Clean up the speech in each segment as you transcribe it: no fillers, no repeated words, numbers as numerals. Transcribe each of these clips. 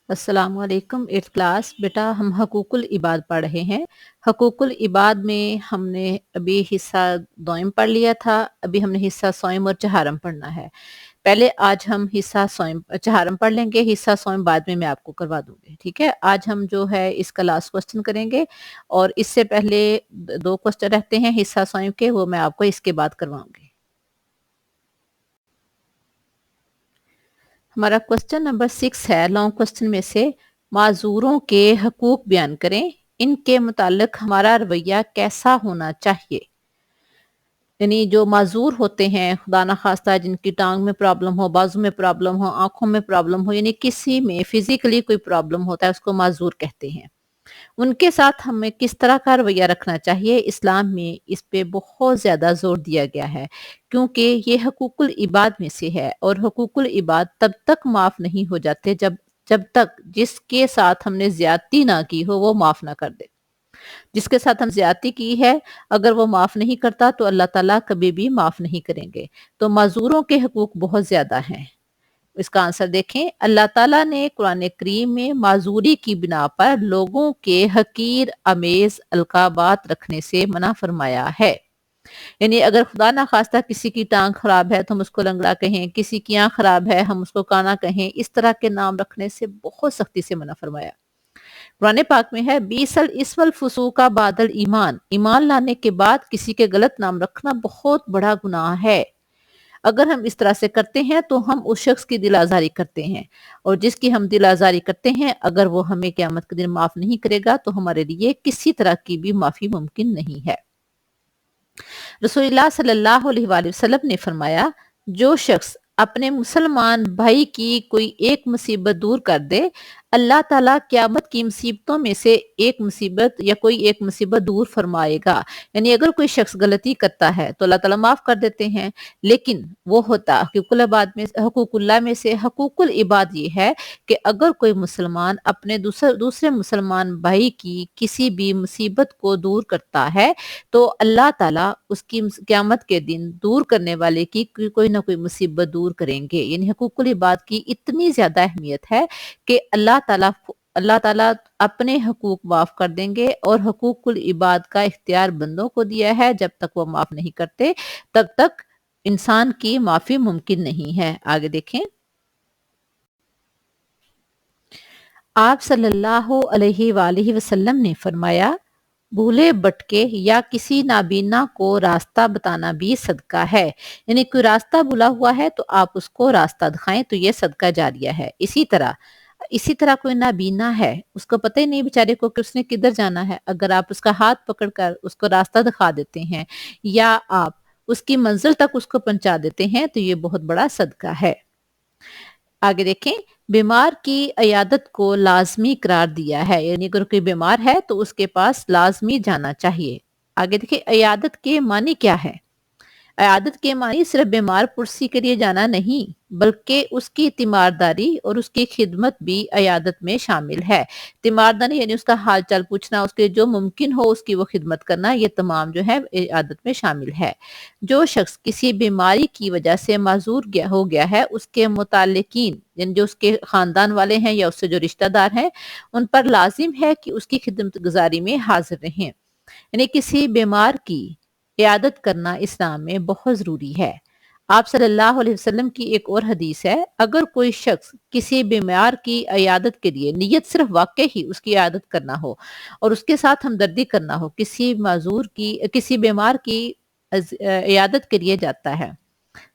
अस्सलाम वालेकुम। 8th class. बेटा हम हकूक़ुल इबाद पढ़ रहे हैं। हकूक़ुल इबाद में हमने अभी हिस्सा दौइम पढ़ लिया था। अभी हमने हिस्सा सौइम और चहारम पढ़ना है। पहले आज हम हिस्सा सौइम चहारम पढ़ लेंगे, हिस्सा सौइम बाद में मैं आपको करवा दूंगी। ठीक है, आज हम जो है इसका लास्ट क्वेश्चन करेंगे और इससे पहले दो क्वेश्चन रहते हैं हिस्सा सौइम के, वो मैं आपको इसके बाद करवाऊंगी। हमारा क्वेश्चन नंबर 6 है लॉन्ग क्वेश्चन में से, माजूरों के हकूक बयान करें, इनके मुतालिक हमारा रवैया कैसा होना चाहिए। यानी जो माजूर होते हैं, खुदा ना खास्ता जिनकी टांग में प्रॉब्लम हो, बाजू में प्रॉब्लम हो, आंखों में प्रॉब्लम हो, यानी किसी में फिजिकली कोई प्रॉब्लम होता है उसको माजूर कहते हैं। उनके साथ हमें किस तरह का रवैया रखना चाहिए, इस्लाम में इस पे बहुत ज़्यादा ज़ोर दिया गया है, क्योंकि ये हकूकुल इबाद में से है और हकूकुल इबाद तब तक माफ़ नहीं हो जाते जब जब तक जिसके साथ हमने ज़्यादती ना की हो वो माफ़ ना कर दे। जिसके साथ हम ज़्यादती की है, अगर वो माफ़ नहीं करता तो अल्लाह ताला कभी भी माफ़ नहीं करेंगे। तो माज़ूरों के हकूक बहुत ज़्यादा हैं। इसका आंसर देखें, अल्लाह ताला ने कुरान करीम में माजूरी की बिना पर लोगों के हकीर अमेज अलकाबात रखने से मना फरमाया है। यानी अगर खुदा ना खास्ता किसी की टांग खराब है तो हम उसको लंगड़ा कहें, किसी की आंख खराब है हम उसको काना कहें, इस तरह के नाम रखने से बहुत सख्ती से मना फरमाया। कुरान पाक में है, बीसल इसवल फुसूका बादल ईमान, ईमान लाने के बाद किसी के गलत नाम रखना बहुत बड़ा गुनाह है। अगर हम इस तरह से करते हैं तो हम उस शख्स की दिल आज़ारी करते हैं, और जिसकी हम दिल आज़ारी करते हैं अगर वो हमें क़यामत के दिन माफ़ नहीं करेगा तो हमारे लिए किसी तरह की भी माफ़ी मुमकिन नहीं है। रसूलुल्लाह सल्लल्लाहु अलैहि वसल्लम ने फरमाया, जो शख्स अपने मुसलमान भाई की कोई एक मुसीबत दूर कर दे, अल्लाह ताला क़यामत की मुसीबतों में से एक मुसीबत या कोई एक मुसीबत दूर फरमाएगा। यानी अगर कोई शख्स गलती करता है तो अल्लाह ताला माफ़ कर देते हैं, लेकिन वो होता हकूकुल्लाह में से हकूकुल इबाद ये है कि अगर कोई मुसलमान अपने दूसरे मुसलमान भाई की किसी भी मुसीबत को दूर करता है तो अल्लाह ताला उसकी क़यामत के दिन दूर करने वाले की कोई ना कोई मुसीबत दूर करेंगे। यानी हकूकुल इबाद की इतनी ज़्यादा अहमियत है कि अल्लाह ताला अपने हकूक माफ़ कर देंगे, और हकूकुल इबाद का इख्तियार बंदों को दिया है, जब तक वो माफ़ नहीं करते तब तक इंसान की माफ़ी मुमकिन नहीं है। आगे देखें, आप सल्लल्लाहु अलैहि वसल्लम ने फरमाया, भूले भटके या किसी नाबीना को रास्ता बताना भी सदका है। यानी कोई रास्ता भूला हुआ है तो आप उसको रास्ता दिखाएं तो ये सदका जारिया है। इसी तरह कोई नाबीना है, उसको पता ही नहीं बेचारे को कि उसने किधर जाना है, अगर आप उसका हाथ पकड़कर उसको रास्ता दिखा देते हैं या आप उसकी मंजिल तक उसको पहुंचा देते हैं तो ये बहुत बड़ा सदका है। आगे देखें, बीमार की अयादत को लाजमी करार दिया है, यानी अगर कोई बीमार है तो उसके पास लाजमी जाना चाहिए। आगे देखिए, अयादत के मानी क्या है। अयादत के मानी सिर्फ बीमार पुरसी के लिए जाना नहीं, बल्कि उसकी तीमारदारी और उसकी खिदमत भी अयादत में शामिल है। तीमारदारी यानी उसका हाल चाल पूछना, उसके जो मुमकिन हो उसकी वो खिदमत करना, ये तमाम जो है अयादत में शामिल है। जो शख्स किसी बीमारी की वजह से हो गया है, उसके मुतालिकीन यानी जो उसके खानदान वाले हैं या उससे जो रिश्तेदार हैं, उन पर लाजिम है कि उसकी खिदमत गुजारी में हाजिर रहें। यानी किसी बीमार की इयादत करना इस्लाम में बहुत ज़रूरी है। आप सल्लल्लाहु अलैहि वसल्लम की एक और हदीस है, अगर कोई शख्स किसी बीमार की इयादत के लिए नियत सिर्फ वाकई ही उसकी इयादत करना हो और उसके साथ हमदर्दी करना हो, किसी बीमार की इयादत के लिए जाता है,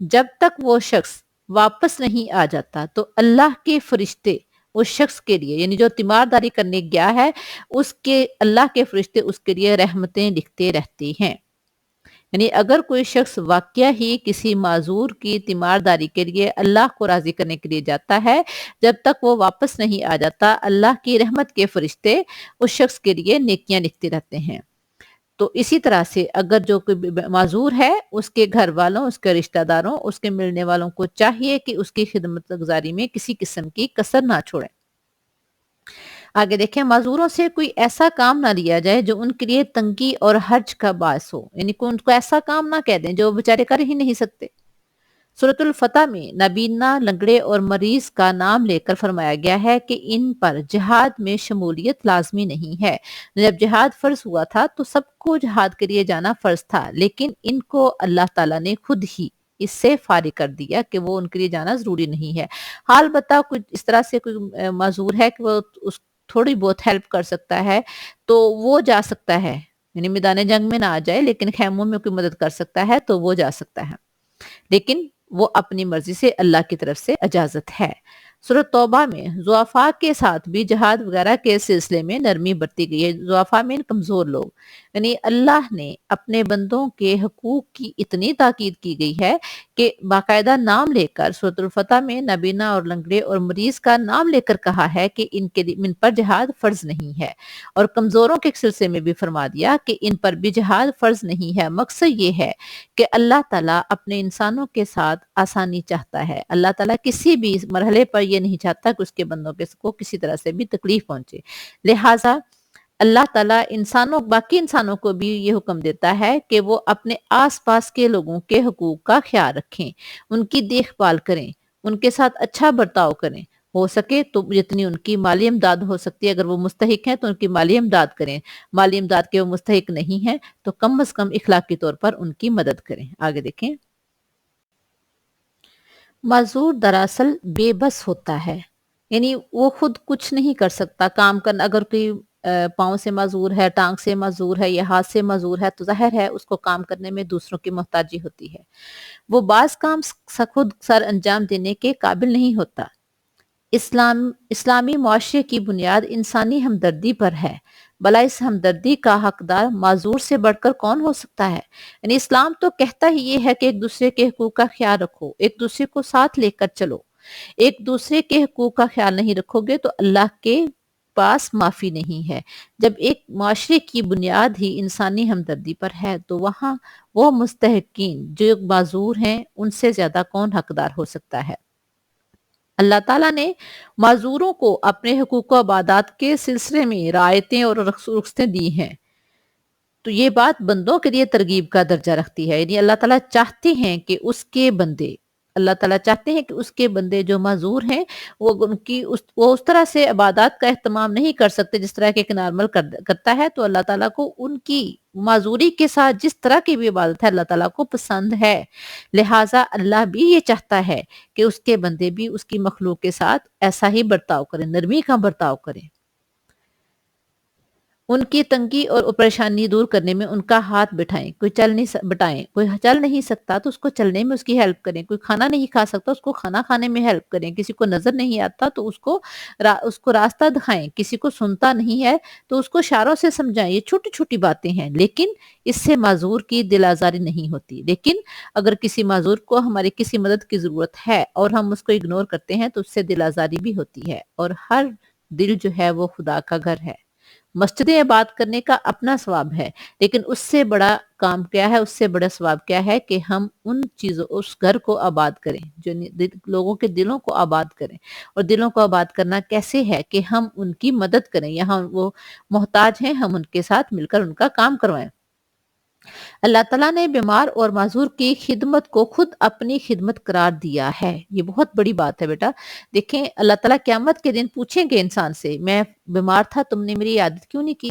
जब तक वो शख्स वापस नहीं आ जाता तो अल्लाह के फरिश्ते उस शख्स के लिए, यानी जो तीमारदारी करने गया है, उसके अल्लाह के फरिश्ते उसके लिए रहमतें लिखते रहते हैं। यानी अगर कोई शख्स वाकया ही किसी माजूर की तीमारदारी के लिए अल्लाह को राजी करने के लिए जाता है, जब तक वो वापस नहीं आ जाता अल्लाह की रहमत के फरिश्ते उस शख्स के लिए नेकियां लिखते रहते हैं। तो इसी तरह से अगर जो कोई माजूर है, उसके घर वालों, उसके रिश्तेदारों, उसके मिलने वालों को चाहिए कि उसकी खिदमत गुजारी में किसी किस्म की कसर ना छोड़े। आगे देखें, माजूरों से कोई ऐसा काम ना लिया जाए जो उनके लिए तंगी और हर्ज का बायस हो, यानी कि उनको ऐसा काम ना कह दें जो बेचारे कर ही नहीं सकते। سورۃ الفتح میں نابینا، لنگڑے اور مریض کا نام لے کر فرمایا گیا ہے کہ ان پر جہاد میں شمولیت لازمی نہیں ہے۔ جب جہاد فرض ہوا تھا تو سب کو جہاد کے لیے جانا فرض تھا، لیکن ان کو اللہ تعالیٰ نے خود ہی اس سے فارغ کر دیا کہ وہ ان کے لیے جانا ضروری نہیں ہے۔ حال بتا کچھ اس طرح سے کوئی معذور ہے کہ وہ اس تھوڑی بہت ہیلپ کر سکتا ہے تو وہ جا سکتا ہے، یعنی میدان جنگ میں نہ آ جائے لیکن خیموں میں کوئی مدد کر سکتا ہے تو وہ جا سکتا ہے، لیکن وہ اپنی مرضی سے، اللہ کی طرف سے اجازت ہے۔ سورۃ توبہ میں ضعفاء کے ساتھ بھی جہاد وغیرہ کے سلسلے میں نرمی برتی گئی ہے۔ ضعفاء میں کمزور لوگ، یعنی اللہ نے اپنے بندوں کے حقوق کی اتنی تاکید کی گئی ہے کہ باقاعدہ نام لے کر سورۃ الفتح میں نابینا اور لنگڑے اور مریض کا نام لے کر کہا ہے کہ ان پر جہاد فرض نہیں ہے، اور کمزوروں کے سلسلے میں بھی فرما دیا کہ ان پر بھی جہاد فرض نہیں ہے۔ مقصد یہ ہے کہ اللہ تعالیٰ اپنے انسانوں کے ساتھ آسانی چاہتا ہے۔ اللہ تعالیٰ کسی بھی مرحلے پر یہ نہیں چاہتا کہ اس کے بندوں کو کسی طرح سے بھی تکلیف پہنچے، لہٰذا اللہ تعالیٰ باقی انسانوں کو بھی یہ حکم دیتا ہے کہ وہ اپنے آس پاس کے لوگوں کے حقوق کا خیال رکھیں، ان کی دیکھ بھال کریں، ان کے ساتھ اچھا برتاؤ کریں، ہو سکے تو جتنی ان کی مالی امداد ہو سکتی ہے، اگر وہ مستحق ہیں تو ان کی مالی امداد کریں، مالی امداد کے وہ مستحق نہیں ہیں تو کم از کم اخلاقی طور پر ان کی مدد کریں۔ آگے دیکھیں۔ معذور دراصل بے بس ہوتا ہے، یعنی وہ خود کچھ نہیں کر سکتا کام کرنا۔ اگر کوئی پاؤں سے معذور ہے، ٹانگ سے معذور ہے یا ہاتھ سے معذور ہے تو ظاہر ہے اس کو کام کرنے میں دوسروں کی محتاجی ہوتی ہے، وہ بعض کام خود سر انجام دینے کے قابل نہیں ہوتا۔ اسلامی معاشرے کی بنیاد انسانی ہمدردی پر ہے، بھلا اس ہمدردی کا حقدار معذور سے بڑھ کر کون ہو سکتا ہے؟ یعنی اسلام تو کہتا ہی یہ ہے کہ ایک دوسرے کے حقوق کا خیال رکھو، ایک دوسرے کو ساتھ لے کر چلو۔ ایک دوسرے کے حقوق کا خیال نہیں رکھو گے تو اللہ کے پاس معافی نہیں ہے۔ جب ایک معاشرے کی بنیاد ہی انسانی ہمدردی پر ہے تو وہاں وہ مستحقین جو معذور ہیں ان سے زیادہ کون حقدار ہو سکتا ہے؟ اللہ تعالیٰ نے معذوروں کو اپنے حقوق و عبادات کے سلسلے میں رعایتیں اور رخصتیں دی ہیں، تو یہ بات بندوں کے لیے ترغیب کا درجہ رکھتی ہے، یعنی اللہ تعالیٰ چاہتے ہیں کہ اللہ تعالیٰ چاہتے ہیں کہ اس کے بندے جو معذور ہیں وہ اس طرح سے عبادات کا اہتمام نہیں کر سکتے جس طرح کہ ایک نارمل کرتا ہے، تو اللہ تعالیٰ کو ان کی معذوری کے ساتھ جس طرح کی بھی عبادت ہے اللہ تعالیٰ کو پسند ہے، لہٰذا اللہ بھی یہ چاہتا ہے کہ اس کے بندے بھی اس کی مخلوق کے ساتھ ایسا ہی برتاؤ کریں، نرمی کا برتاؤ کریں، ان کی تنگی اور پریشانی دور کرنے میں ان کا ہاتھ بٹائیں، کوئی چل نہیں سکتا تو اس کو چلنے میں اس کی ہیلپ کریں، کوئی کھانا نہیں کھا سکتا اس کو کھانا کھانے میں ہیلپ کریں، کسی کو نظر نہیں آتا تو اس کو راستہ دکھائیں، کسی کو سنتا نہیں ہے تو اس کو اشاروں سے سمجھائیں۔ یہ چھوٹی چھوٹی باتیں ہیں لیکن اس سے معذور کی دل آزاری نہیں ہوتی، لیکن اگر کسی معذور کو ہماری کسی مدد کی ضرورت ہے اور ہم اس کو اگنور کرتے ہیں تو اس سے دل آزاری بھی ہوتی ہے، اور ہر دل جو ہے وہ خدا کا گھر ہے۔ مسجدیں آباد کرنے کا اپنا ثواب ہے، لیکن اس سے بڑا کام کیا ہے، اس سے بڑا ثواب کیا ہے کہ ہم اس گھر کو آباد کریں، جو لوگوں کے دلوں کو آباد کریں، اور دلوں کو آباد کرنا کیسے ہے کہ ہم ان کی مدد کریں، یہاں وہ محتاج ہیں ہم ان کے ساتھ مل کر ان کا کام کروائیں۔ اللہ تعالیٰ نے بیمار اور معذور کی خدمت کو خود اپنی خدمت قرار دیا ہے، یہ بہت بڑی بات ہے بیٹا۔ دیکھیں اللہ تعالیٰ قیامت کے دن پوچھیں گے انسان سے، میں بیمار تھا تم نے میری عیادت کیوں نہیں کی؟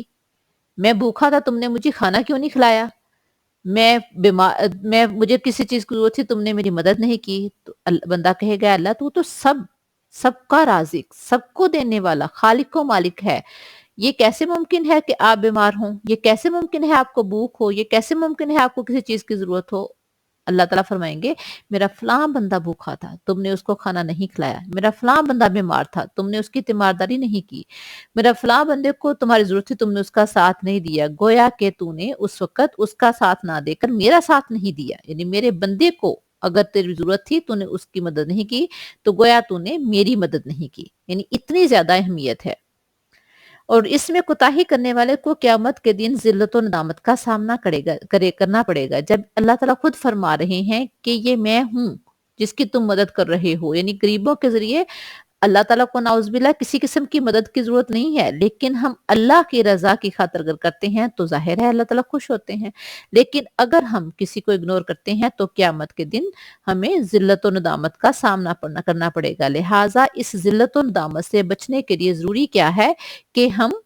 میں بھوکا تھا تم نے مجھے کھانا کیوں نہیں کھلایا؟ مجھے کسی چیز کی ضرورت تھی تم نے میری مدد نہیں کی؟ تو بندہ کہے گا اللہ تو سب کا رازق، سب کو دینے والا، خالق و مالک ہے، یہ کیسے ممکن ہے کہ آپ بیمار ہوں؟ یہ کیسے ممکن ہے آپ کو بھوک ہو؟ یہ کیسے ممکن ہے آپ کو کسی چیز کی ضرورت ہو؟ اللہ تعالیٰ فرمائیں گے میرا فلاں بندہ بھوکا تھا تم نے اس کو کھانا نہیں کھلایا، میرا فلاں بندہ بیمار تھا تم نے اس کی تیمارداری نہیں کی، میرا فلاں بندے کو تمہاری ضرورت تھی تم نے اس کا ساتھ نہیں دیا، گویا کہ تو نے اس وقت اس کا ساتھ نہ دے کر میرا ساتھ نہیں دیا، یعنی میرے بندے کو اگر تیری ضرورت تھی تو نے اس کی مدد نہیں کی تو گویا تو نے میری مدد نہیں کی، یعنی اتنی زیادہ اہمیت ہے۔ اور اس میں کوتاہی کرنے والے کو قیامت کے دن ذلت و ندامت کا سامنا کرنا پڑے گا، جب اللہ تعالیٰ خود فرما رہے ہیں کہ یہ میں ہوں جس کی تم مدد کر رہے ہو، یعنی غریبوں کے ذریعے اللہ تعالیٰ کو नाउज़ुबिल्लाह किसी किस्म की मदद की ज़रूरत नहीं है, लेकिन हम अल्लाह की रज़ा की खातिर अगर करते हैं तो ज़ाहिर है अल्लाह ताला खुश होते हैं। लेकिन अगर हम किसी को इग्नोर करते हैं तो क़यामत के दिन हमें ज़िल्लत व नदामत का सामना करना पड़ेगा। लिहाज़ा इस ज़िल्लत व नदामत से बचने के लिए ज़रूरी क्या है कि हम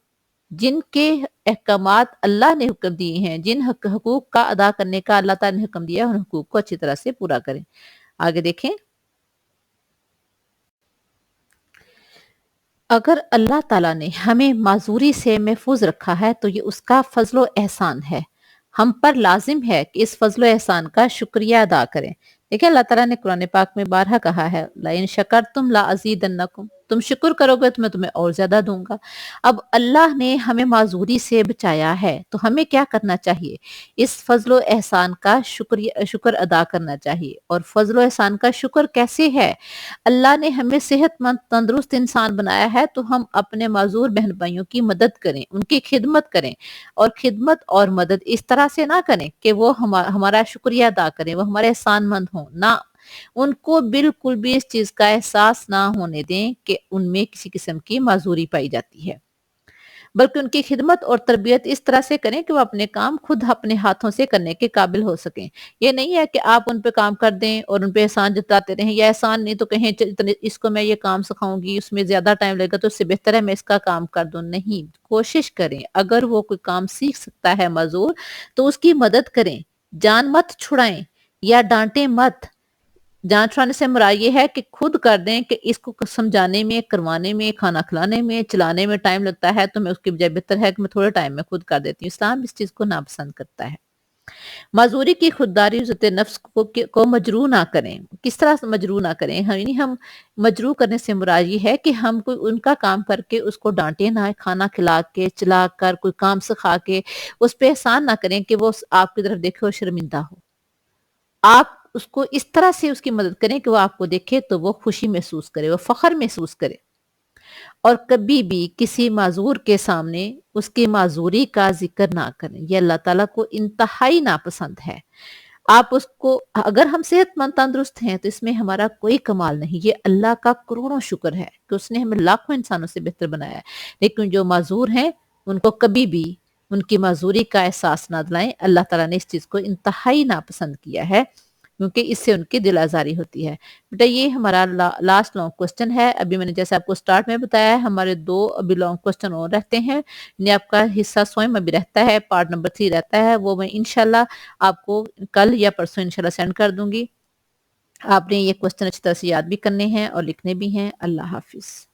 जिनके अहकामात अल्लाह ने हुक्म दिए हैं, जिन हकूक़ का अदा करने का अल्लाह ताला ने हुक्म दिया है, उन हकूक़ को अच्छी तरह से पूरा करें। आगे देखें। अगर अल्लाह ताला ने हमें माज़ूरी से महफूज रखा है तो ये उसका फजलो एहसान है। हम पर लाजिम है कि इस फजलो एहसान का शुक्रिया अदा करें। देखिए अल्लाह ताला ने कुरान पाक में बारहा कहा है, लाइन शकरतुम ला अज़ीदन्नकुम, तुम शुक्र करोगे तो मैं तुम्हें और ज्यादा दूंगा। अब अल्लाह ने हमें माजूरी से बचाया है तो हमें क्या करना चाहिए? इस फजलो एहसान का शुक्र अदा करना चाहिए। और फजलो एहसान का शुक्र कैसे है? अल्लाह ने हमें सेहतमंद तंदुरुस्त इंसान बनाया है तो हम अपने माजूर बहन भाइयों की मदद करें, उनकी खिदमत करें। और खिदमत और मदद इस तरह से ना करें कि वो हमारा शुक्रिया अदा करें, वो हमारे एहसानमंद हों ना, उनको बिल्कुल भी इस चीज का एहसास ना होने दें कि उनमें किसी किस्म की माजूरी पाई जाती है, बल्कि उनकी खिदमत और तरबियत इस तरह से करें कि वो अपने काम खुद अपने हाथों से करने के काबिल हो सकें। ये नहीं है कि आप उन पे काम कर दें और उन पे एहसान जताते रहें, या एहसान नहीं तो कहें इतने इसको मैं ये काम सिखाऊंगी, उसमें ज्यादा टाइम लगेगा तो इससे बेहतर है मैं इसका काम कर दूं। नहीं, कोशिश करें अगर वो कोई काम सीख सकता है मजदूर तो उसकी मदद करें, जान मत छुड़ाएं या डांटें मत। जाँच वाने से मुराद ये है कि खुद कर दें कि इसको समझाने में, करवाने में, खाना खिलाने में, चलाने में टाइम लगता है तो मैं उसकी बजाय बेहतर है कि मैं थोड़े टाइम में खुद कर देती हूँ। इस्लाम इस चीज़ को नापसंद करता है। माज़ूरी की खुददारी इज़्ज़त नफ्स को मजरूह ना करें। किस तरह से मजरूह ना करें? यानी हम मजरूह करने से मुराद ये है कि हम कोई उनका काम करके उसको डाँटे ना, खाना खिला के, चला कर, कोई काम सिखा के उस पे एहसान ना करें कि वो आपकी तरफ देखे और शर्मिंदा हो। आप उसको इस तरह से उसकी मदद करें कि वो आपको देखे तो वो खुशी महसूस करे, वो फ़ख्र महसूस करे। और कभी भी किसी माज़ूर के सामने उसकी माज़ूरी का ज़िक्र ना करें। ये अल्लाह ताला को इंतहाई नापसंद है। आप उसको अगर हम सेहतमंद तंदुरुस्त हैं तो इसमें हमारा कोई कमाल नहीं, ये अल्लाह का करोड़ों शुक्र है कि उसने हमें लाखों इंसानों से बेहतर बनाया है। लेकिन जो माज़ूर हैं उनको कभी भी उनकी माज़ूरी का एहसास ना दिलाएं। अल्लाह ताला ने इस चीज़ को इंतहाई नापसंद किया है क्योंकि इससे उनकी दिल आज़ारी होती है। बेटा ये हमारा लास्ट लॉन्ग क्वेश्चन है। अभी मैंने जैसे आपको स्टार्ट में बताया है हमारे 2 अभी लॉन्ग क्वेश्चन और रहते हैं। यानी आपका हिस्सा स्वयं अभी रहता है, पार्ट नंबर 3 रहता है, वो मैं इंशाल्लाह आपको कल या परसों इंशाल्लाह सेंड कर दूँगी। आपने ये क्वेश्चन अच्छी तरह से याद भी करने हैं और लिखने भी हैं। अल्लाह हाफ़िज़।